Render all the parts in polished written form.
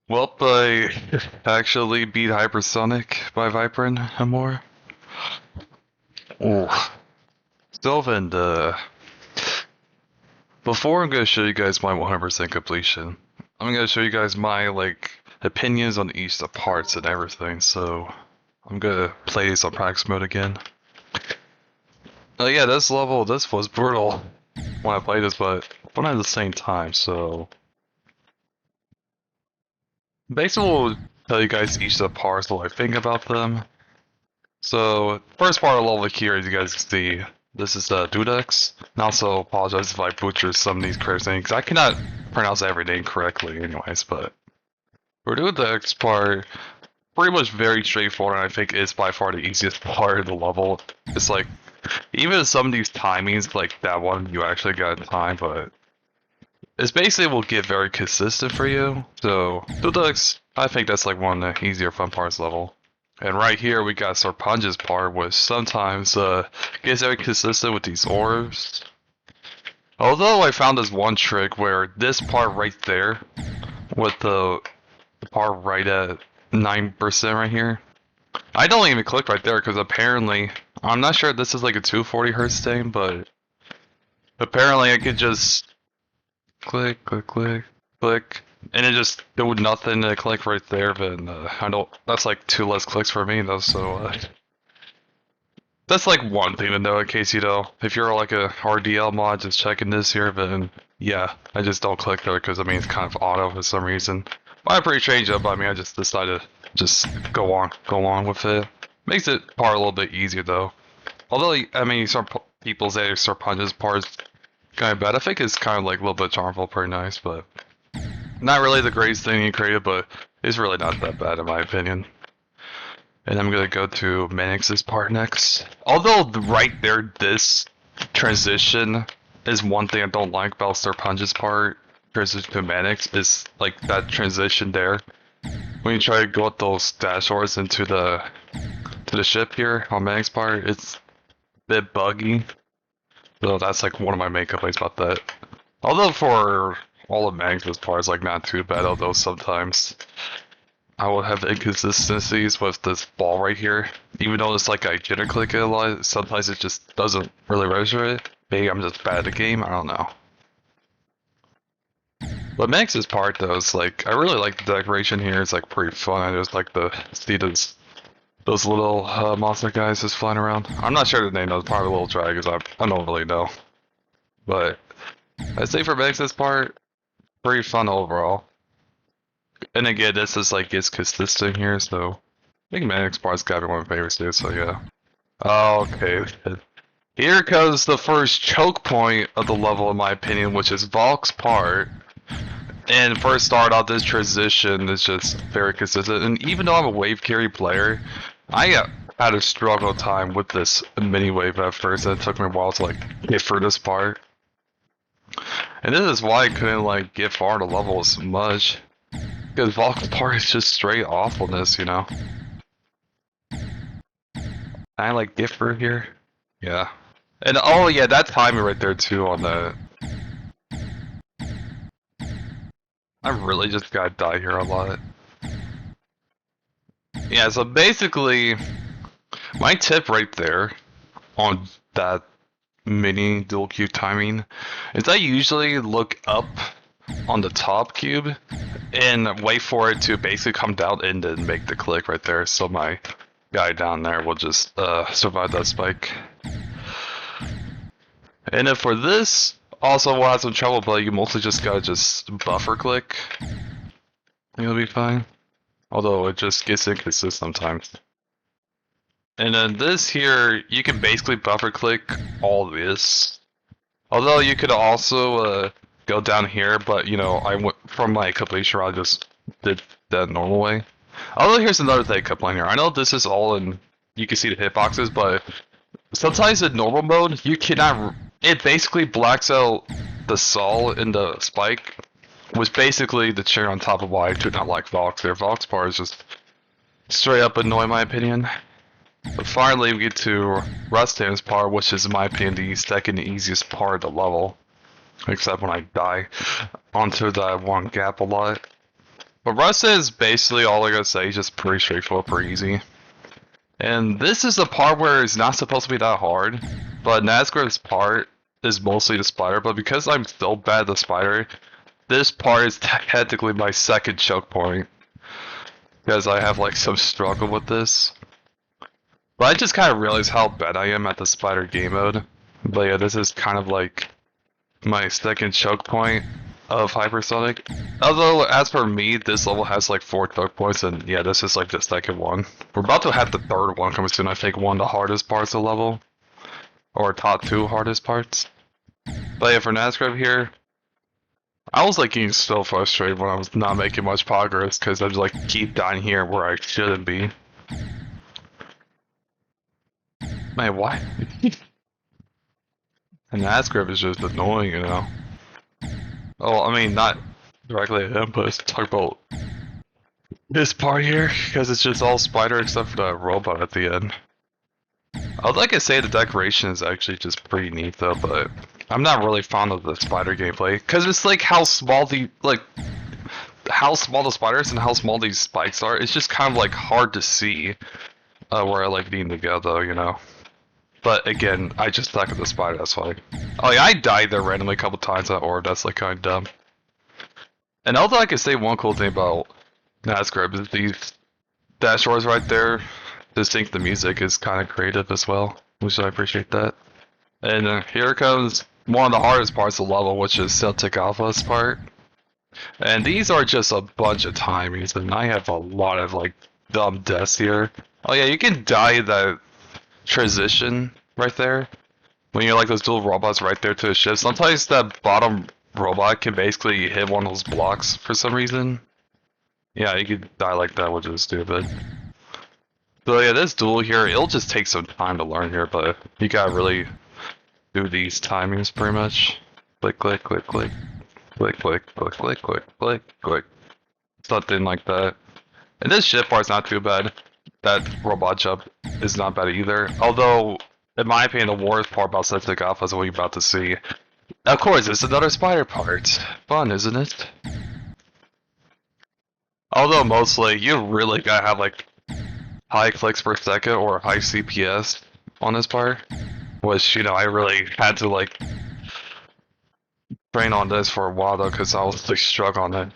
Well, I actually beat Hypersonic by Viprin and more. Ooh. Sylvan, before I'm gonna show you guys my 100% completion, I'm gonna show you guys my, opinions on each of the parts and everything, so I'm gonna play this on practice mode again. Yeah, this was brutal when I played this, but fun at the same time, so basically we'll tell you guys each of the parts, what I think about them. So, first part of the level here, as you guys can see, this is Dudex. And also apologize if I butcher some of these crazy names, because I cannot pronounce every name correctly anyways, but for Dudex part, pretty much very straightforward, and I think it's by far the easiest part of the level. It's like, even some of these timings, like that one, you actually got time, but it's basically will get very consistent for you. So, Dudex, I think that's like one of the easier fun parts level. And right here we got Sarpanja's part, which sometimes gets very consistent with these orbs. Although I found this one trick where this part right there, with the part right at 9% right here, I don't even click right there because apparently, I'm not sure if this is like a 240 hertz thing, but apparently I could just click, click, click, click, and it just do nothing to click right there. But I don't. That's like 2 less clicks for me though. So that's like one thing to know in case you know. If you're like a RDL mod just checking this here, then yeah, I just don't click there because I mean it's kind of auto for some reason. But I'm pretty changed up. I mean I just decided to just go on with it. Makes it part a little bit easier though. Although I mean some people say Sarpanja's part is kind of bad. I think it's kind of like a little bit charmful, pretty nice, but not really the greatest thing he created, but it's really not that bad in my opinion. And I'm gonna go to Manix's part next. Although right there, this transition is one thing I don't like about Sarpanja's part. Transition to Manix is like that transition there. When you try to go with those dashboards into the ship here on Manix's part, it's a bit buggy. So that's like one of my main complaints about that. Although for all of Manix's parts, like not too bad, although sometimes I will have inconsistencies with this ball right here. Even though it's like I jitter click it a lot, sometimes it just doesn't really register it. Maybe I'm just bad at the game, I don't know. But Max's part though, is like, I really like the decoration here, it's like pretty fun. I just like to see those little monster guys just flying around. I'm not sure the name of probably little dragons, I don't really know. But I'd say for Max's part, pretty fun overall. And again, this is like it's consistent here, so I think Manix part's gotta be one of my favorites too, so yeah. Okay. Here comes the first choke point of the level in my opinion, which is Vlacc's part. And first start off, this transition is just very consistent. And even though I'm a wave carry player, I had a struggle time with this mini wave at first, and it took me a while to like get through this part. And this is why I couldn't like get far in the level as much. Because Vlacc's part is just straight awfulness, you know? I like differ here. Yeah. And oh yeah, that timing right there too on the... I really just gotta die here a lot. Yeah, so basically, my tip right there on that mini dual cube timing is I usually look up on the top cube and wait for it to basically come down and then make the click right there, so my guy down there will just survive that spike. And then for this, also we'll have some trouble, but you mostly just gotta just buffer click. You'll be fine. Although it just gets inconsistent sometimes. And then this here, you can basically buffer click all this. Although you could also go down here, but you know, I went from my completion route, I just did that normal way. Although here's another thing I complain here. I know this is all in, you can see the hitboxes, but sometimes in normal mode, you cannot, it basically blacks out the sol in the spike, which basically the cherry on top of why I do not like Vlacc there. Vlacc's part is just straight up annoying in my opinion. But finally we get to Rustan's part, which is in my opinion the second easiest part of the level. Except when I die onto that one gap a lot. But Rust is basically all I gotta say, just pretty straightforward, pretty easy. And this is the part where it's not supposed to be that hard, but Nazgul's part is mostly the spider, but because I'm so bad at the spider, this part is technically my second choke point. Because I have like some struggle with this. But I just kind of realized how bad I am at the spider game mode. But yeah, this is kind of like my second choke point of Hypersonic. Although, as for me, this level has like 4 choke points, and yeah, this is like the second one. We're about to have the third one coming soon. I think one of the hardest parts of the level. Or top 2 hardest parts. But yeah, for Nazgul here, I was like getting so frustrated when I was not making much progress because I was like keep dying here where I shouldn't be. Man, why? And Nazgul is just annoying, you know. Oh, I mean, not directly at him, but let's talk about this part here because it's just all spider except for the robot at the end. I would like to say the decoration is actually just pretty neat though, but I'm not really fond of the spider gameplay because it's like how small the spiders and how small these spikes are. It's just kind of like hard to see where I like being together, you know. But again, I just suck at the spider. That's why. Oh yeah, I died there randomly a couple times at orb. That's like kind of dumb. And although I can say one cool thing about Nazgul is these dashboards right there. Just think the music is kind of creative as well, which I appreciate that. And here comes one of the hardest parts of the level, which is Celtic Alpha's part. And these are just a bunch of timings, and I have a lot of like dumb deaths here. Oh yeah, you can die that transition right there. When you're like those dual robots right there to the ship. Sometimes that bottom robot can basically hit one of those blocks for some reason. Yeah, you could die like that, which is stupid. So yeah, this duel here, it'll just take some time to learn here, but you gotta really do these timings pretty much. Click, click, click, click. Click, click, click, click, click, click, click. Something like that. And this ship part's not too bad. That robot jump is not bad either. Although, in my opinion, the worst part about Celtic Alpha is what you're about to see. Of course, it's another spider part. Fun, isn't it? Although mostly, you really gotta have like high clicks per second or high CPS on this part. Which, you know, I really had to like train on this for a while though, because I was like struck on it.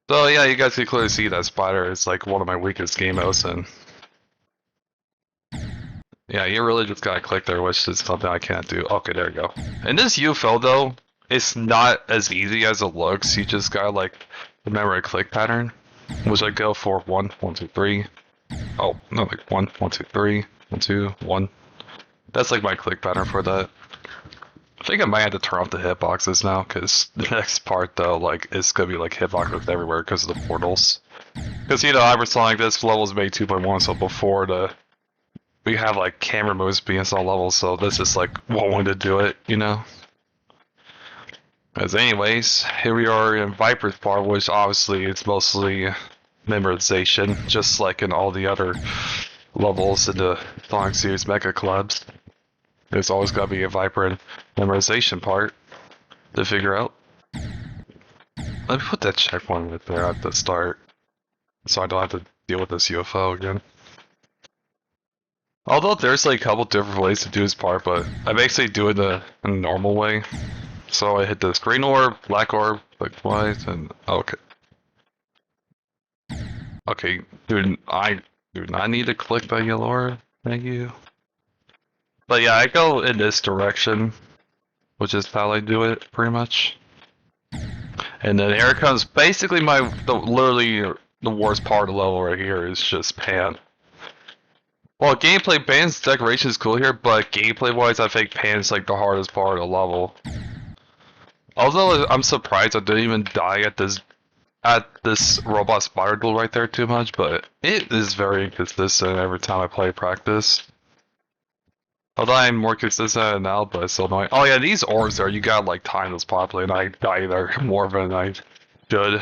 So yeah, you guys can clearly see that spider is like one of my weakest game modes, and yeah, you really just gotta click there, which is something I can't do. Okay, there you go. And this UFO though, it's not as easy as it looks. You just gotta like remember a click pattern, which I go for 1, 1, 2, 3. Oh no, like 1, 1, 2, 3, 1, 2, 1. That's like my click pattern for that. I think I might have to turn off the hitboxes now, because the next part though, like, it's gonna be like hitboxes everywhere because of the portals. Because, you know, Hypersonic, this level is made 2.1, so before we have like camera moves being installed levels, so this is like one way to do it, you know? As anyways, here we are in Viper's part, which obviously is mostly memorization, just like in all the other levels in the Sonic series megacollabs. There's always got to be a Viprin memorization part to figure out. Let me put that checkpoint right there at the start, so I don't have to deal with this UFO again. Although there's like a couple different ways to do this part, but I basically do it in a normal way. So I hit this green orb, black orb, like twice, and okay. Okay, dude, I do not need to click that yellow orb. Thank you. But yeah, I go in this direction, which is how I do it, pretty much. And then here comes basically literally the worst part of the level right here is just Pan. Well, gameplay, Pan's decoration is cool here, but gameplay-wise, I think Pan's like the hardest part of the level. Although I'm surprised I didn't even die at this robot spider duel right there too much, but it is very inconsistent every time I play practice. Although I'm more consistent now, but it's still annoying. Oh yeah, these orbs there, you gotta like time those properly, and I die there more than I should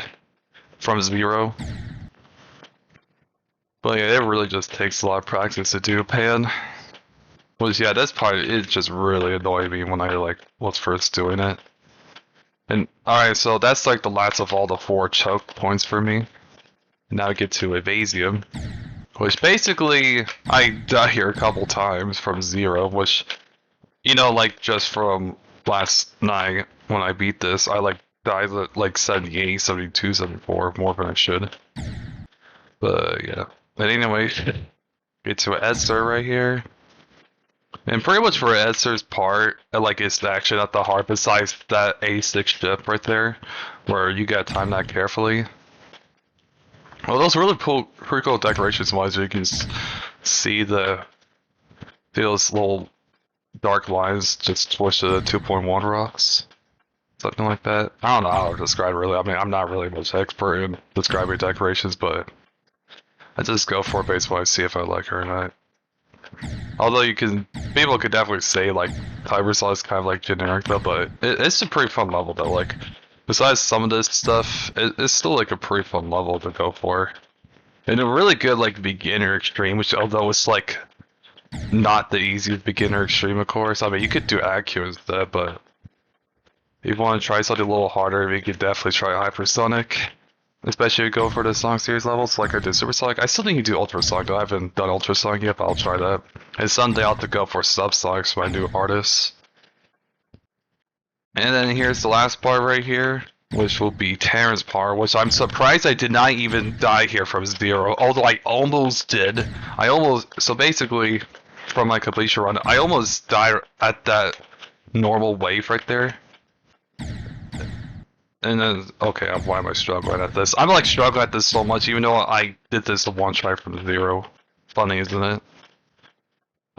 from 0. But yeah, it really just takes a lot of practice to do Pan. Which yeah, this part, it just really annoyed me when I like was first doing it. And alright, so that's like the last of all the 4 choke points for me. Now I get to Evasium, which basically I die here a couple times from 0, which, you know, like just from last night when I beat this, I like died at like 78, 72, 74, more than I should. But yeah. But anyway, get to Edster right here. And pretty much for Edster's part, like it's actually not that hard besides that A6 ship right there, where you gotta time that carefully. Well, those really pretty cool decorations wise, you can see those little dark lines just switch to the 2.1 rocks. Something like that. I don't know how to describe it really. I mean, I'm not really much expert in describing decorations, but I just go for it based on see if I like it or not. Although people could definitely say like Hypersonic is kind of like generic though, but it's a pretty fun level though. Like, besides some of this stuff, it's still like a pretty fun level to go for. And a really good like beginner extreme, which although it's like not the easiest beginner extreme of course. I mean, you could do AQ instead, but if you want to try something a little harder, you could definitely try Hypersonic. Especially if you go for the Sonic series levels, like I did Supersonic. I still think you do Ultrasonic though. I haven't done Ultrasonic yet, but I'll try that. And someday I'll have to go for Subsonics for my new artists. And then here's the last part right here, which will be Terran's part, which I'm surprised I did not even die here from 0, although I almost did. So basically, from my completion run, I almost died at that normal wave right there. And then, okay, why am I struggling at this? I'm like struggling at this so much, even though I did this one try from 0. Funny, isn't it?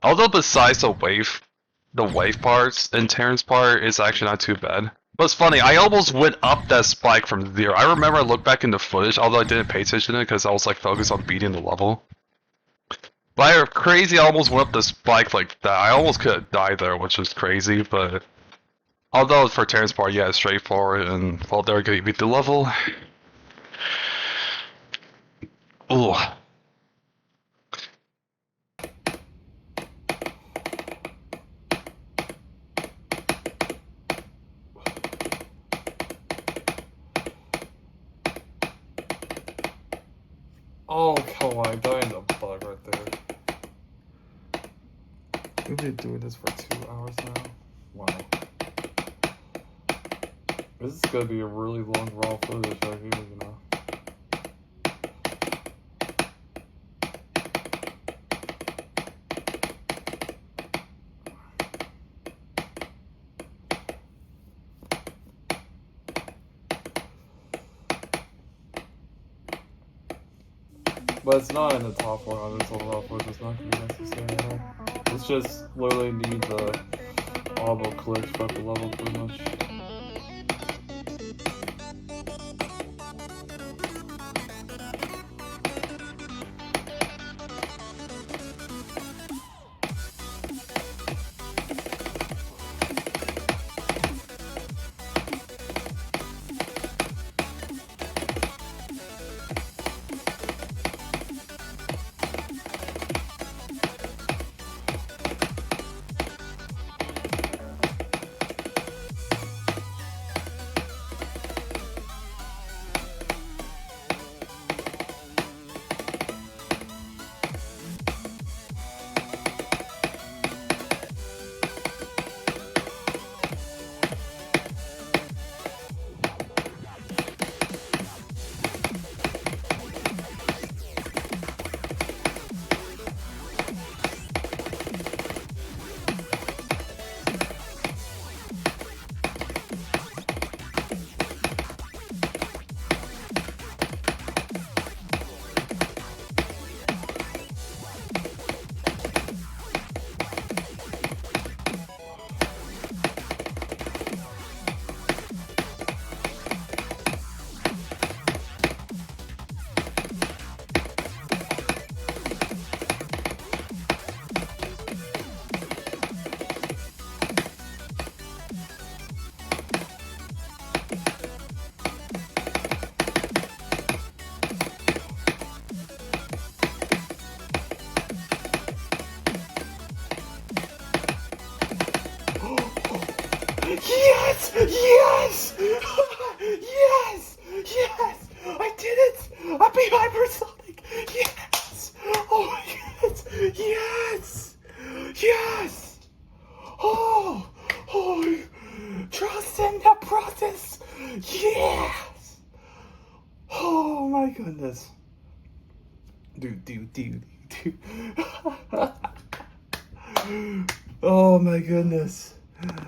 Although besides the wave parts and Terran's part is actually not too bad. But it's funny, I almost went up that spike from 0. I remember I looked back in the footage, although I didn't pay attention to it because I was like focused on beating the level. But I crazy, I almost went up the spike like that. I almost could have died there, which was crazy, but although for Terran's part, yeah, it's straightforward, and well, there we go, you beat the level. Ooh. Oh, come on, I died in the bug right there. We've been doing this for 2 hours now. Wow. This is gonna be a really long raw footage right here, you know. But it's not in the top 100 total raw footage, it's not gonna be necessary at all. It's just literally need the audible clicks for the level pretty much. Yes! Oh my goodness. Dude. Oh my goodness.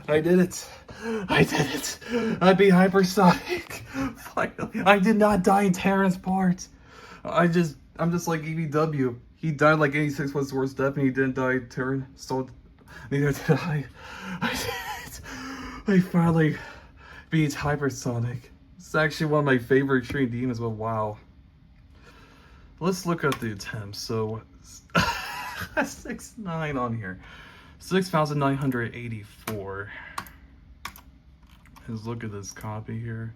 I did it. I beat Hypersonic. Finally. I did not die in Terran's part. I'm just like EVW. He died like 86 was the worst death and he didn't die in Terran. So neither did I. I did it. I finally beat Hypersonic. It's actually one of my favorite extreme demons, but wow. Let's look at the attempts. So 6,900 on here. 6,984. Let's look at this copy here.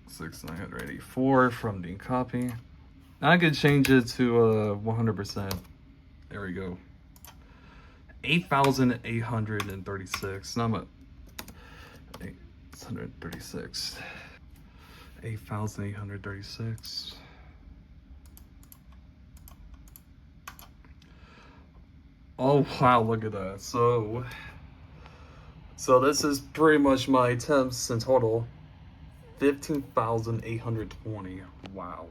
6,984 from the copy. I could change it to 100%. There we go. 8,836. Not much. 836. 8,836. Oh wow, look at that. So this is pretty much my attempts in total. 15,820. Wow.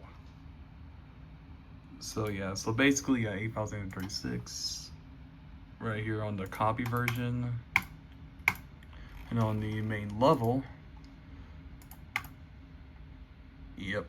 So yeah, so basically 8,836 right here on the copy version. And on the main level, yep,